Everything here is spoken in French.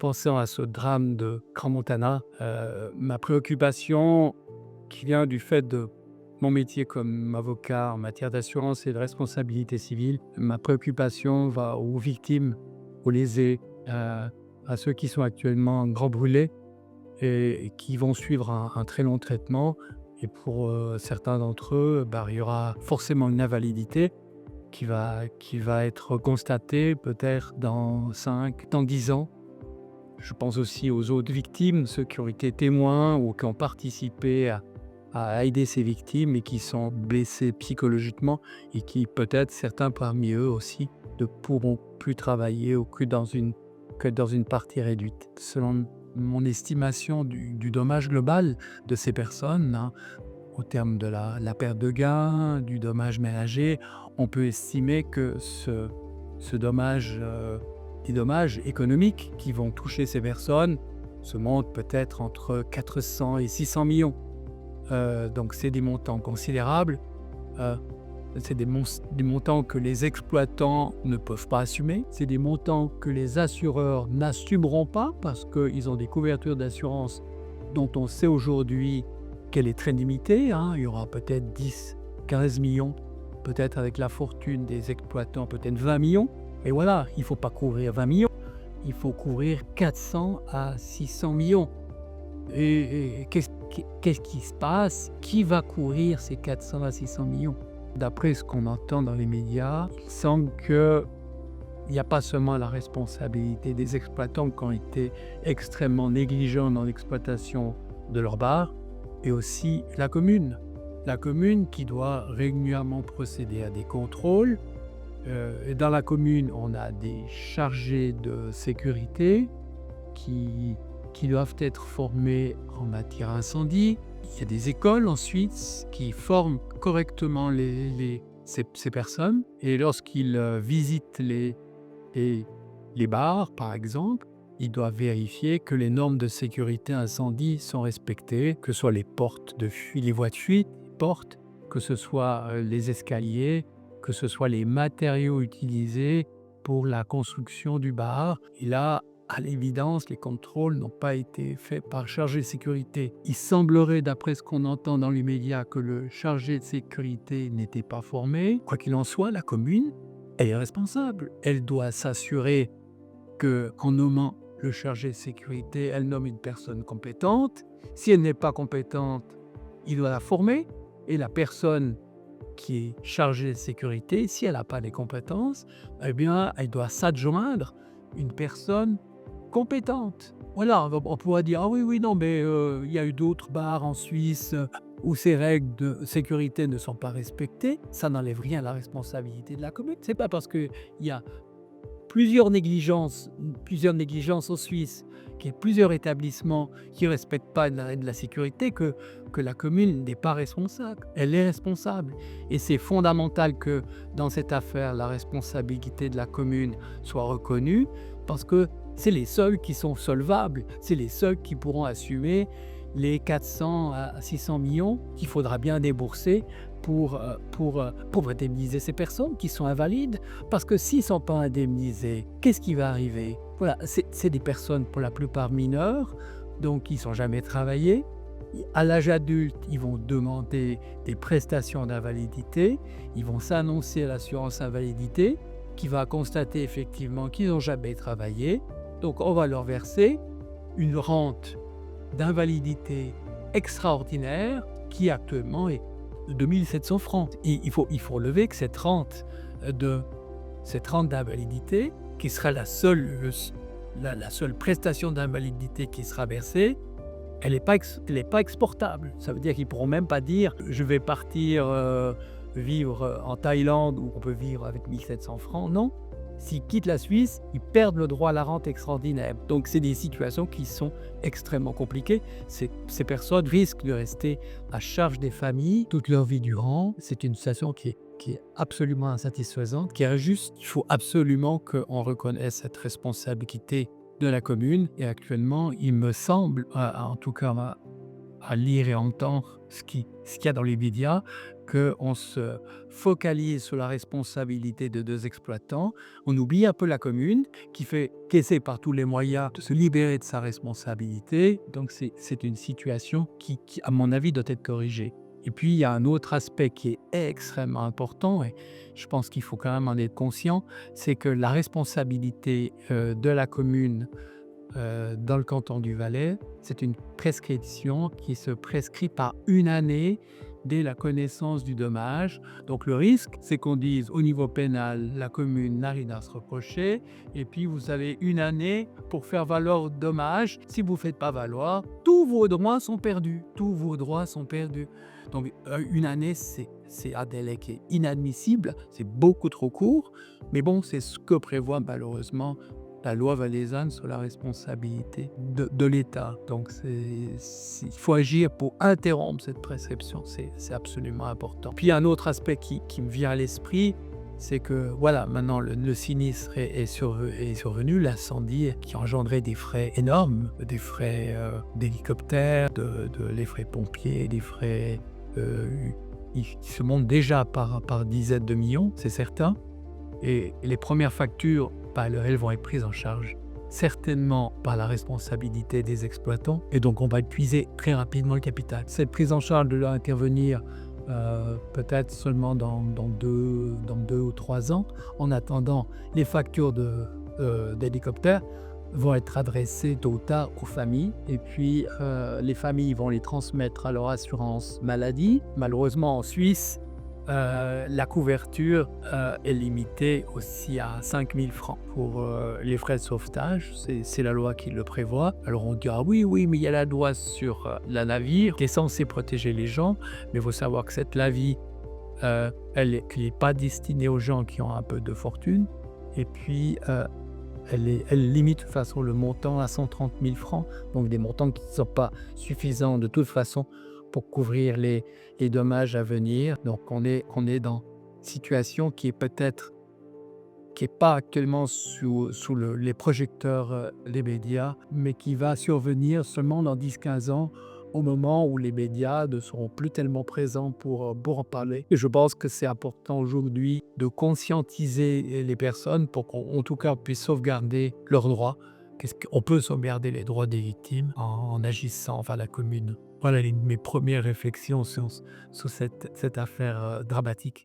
pensant à ce drame de Crans-Montana, ma préoccupation qui vient du fait de mon métier comme avocat en matière d'assurance et de responsabilité civile, ma préoccupation va aux victimes, aux lésés, à ceux qui sont actuellement grand brûlés et qui vont suivre un très long traitement. Et pour certains d'entre eux, il y aura forcément une invalidité qui va être constatée peut-être dans 5, dans 10 ans. Je pense aussi aux autres victimes, ceux qui ont été témoins ou qui ont participé à aider ces victimes et qui sont blessés psychologiquement et qui peut-être certains parmi eux aussi ne pourront plus travailler ou que dans une partie réduite. Selon mon estimation du dommage global de ces personnes, hein, au terme de la perte de gain, du dommage ménager, on peut estimer que ce dommage, les dommages économiques qui vont toucher ces personnes se montent peut-être entre 400 et 600 millions. Donc c'est des montants considérables. Heu, c'est des montants que les exploitants ne peuvent pas assumer. C'est des montants que les assureurs n'assumeront pas parce qu'ils ont des couvertures d'assurance dont on sait aujourd'hui qu'elle est très limitée, hein. Il y aura peut-être 10, 15 millions, peut-être avec la fortune des exploitants, peut-être 20 millions. Et voilà, il ne faut pas couvrir 20 millions, il faut couvrir 400 à 600 millions. Et qu'est-ce qui se passe? Qui va couvrir ces 400 à 600 millions? D'après ce qu'on entend dans les médias, il semble qu'il n'y a pas seulement la responsabilité des exploitants qui ont été extrêmement négligents dans l'exploitation de leurs bars, et aussi la commune. La commune qui doit régulièrement procéder à des contrôles. Et dans la commune, on a des chargés de sécurité qui, qui doivent être formés en matière incendie. Il y a des écoles ensuite qui forment correctement ces personnes. Et lorsqu'ils visitent les bars, par exemple, ils doivent vérifier que les normes de sécurité incendie sont respectées, que ce soit les portes de fuite, les voies de fuite, les portes, que ce soit les escaliers, que ce soit les matériaux utilisés pour la construction du bar. Et là, à l'évidence, les contrôles n'ont pas été faits par chargé de sécurité. Il semblerait, d'après ce qu'on entend dans les médias, que le chargé de sécurité n'était pas formé. Quoi qu'il en soit, la commune, elle est responsable. Elle doit s'assurer qu'en nommant le chargé de sécurité, elle nomme une personne compétente. Si elle n'est pas compétente, il doit la former. Et la personne qui est chargée de sécurité, si elle n'a pas les compétences, eh bien, elle doit s'adjoindre une personne compétente. Voilà, on pourra dire: «Ah oui, oui, non, mais il y a eu d'autres bars en Suisse, où ces règles de sécurité ne sont pas respectées». Ça n'enlève rien à la responsabilité de la commune. C'est pas parce qu'il y a plusieurs négligences en Suisse, qu'il y a plusieurs établissements qui ne respectent pas la règle de la sécurité que la commune n'est pas responsable. Elle est responsable. Et c'est fondamental que dans cette affaire, la responsabilité de la commune soit reconnue parce que c'est les seuls qui sont solvables, c'est les seuls qui pourront assumer les 400 à 600 millions qu'il faudra bien débourser pour indemniser ces personnes qui sont invalides. Parce que s'ils ne sont pas indemnisés, qu'est-ce qui va arriver? Voilà, c'est des personnes pour la plupart mineures, donc ils n'ont jamais travaillé. À l'âge adulte, ils vont demander des prestations d'invalidité, ils vont s'annoncer à l'assurance invalidité, qui va constater effectivement qu'ils n'ont jamais travaillé. Donc on va leur verser une rente d'invalidité extraordinaire qui actuellement est de 2 700 francs. Et il faut relever que cette rente d'invalidité, qui sera la seule prestation d'invalidité qui sera versée, elle n'est pas exportable. Ça veut dire qu'ils ne pourront même pas dire: «Je vais partir vivre en Thaïlande où on peut vivre avec 1 700 francs». Non, s'ils quittent la Suisse, ils perdent le droit à la rente extraordinaire. Donc c'est des situations qui sont extrêmement compliquées. Ces personnes risquent de rester à charge des familles toute leur vie durant. C'est une situation qui est absolument insatisfaisante, qui est injuste. Il faut absolument qu'on reconnaisse cette responsabilité de la commune. Et actuellement, il me semble, en tout cas à lire et entendre ce qu'il y a dans les médias, qu'on se focalise sur la responsabilité de 2 exploitants. On oublie un peu la commune qui essaie par tous les moyens de se libérer de sa responsabilité. Donc c'est une situation qui, à mon avis, doit être corrigée. Et puis il y a un autre aspect qui est extrêmement important et je pense qu'il faut quand même en être conscient, c'est que la responsabilité, de la commune dans le canton du Valais, c'est une prescription qui se prescrit par 1 année dès la connaissance du dommage. Donc le risque, c'est qu'on dise au niveau pénal, la commune n'a rien à se reprocher et puis vous avez 1 année pour faire valoir le dommage. Si vous ne faites pas valoir, tous vos droits sont perdus. Tous vos droits sont perdus. Donc 1 année, c'est un délai qui est inadmissible, c'est beaucoup trop court, mais bon, c'est ce que prévoit malheureusement la loi valaisanne sur la responsabilité de l'État. Donc il faut agir pour interrompre cette prescription, c'est absolument important. Puis un autre aspect qui me vient à l'esprit, c'est que voilà, maintenant le sinistre est survenu, l'incendie qui a engendré des frais énormes, des frais d'hélicoptère, les frais pompiers, des frais qui se montent déjà par dizaines de millions, c'est certain. Et les premières factures, elles vont être prises en charge certainement par la responsabilité des exploitants et donc on va épuiser très rapidement le capital. Cette prise en charge doit intervenir peut-être seulement dans 2 ou 3 ans. En attendant, les factures d'hélicoptères vont être adressées tôt ou tard aux familles et puis les familles vont les transmettre à leur assurance maladie. Malheureusement en Suisse, la couverture est limitée aussi à 5 000 francs pour les frais de sauvetage. C'est la loi qui le prévoit. Alors on dira oui, mais il y a la loi sur la navire qui est censée protéger les gens, mais il faut savoir que cette navire, elle n'est pas destinée aux gens qui ont un peu de fortune. Et puis, elle limite de toute façon le montant à 130 000 francs, donc des montants qui ne sont pas suffisants de toute façon pour couvrir les dommages à venir. Donc on est dans une situation qui est pas actuellement sous les projecteurs des médias, mais qui va survenir seulement dans 10-15 ans, au moment où les médias ne seront plus tellement présents pour en parler. Et je pense que c'est important aujourd'hui de conscientiser les personnes pour qu'en tout cas on puisse sauvegarder leurs droits. On peut sauvegarder les droits des victimes en agissant vers la commune. Voilà mes premières réflexions sur cette affaire dramatique.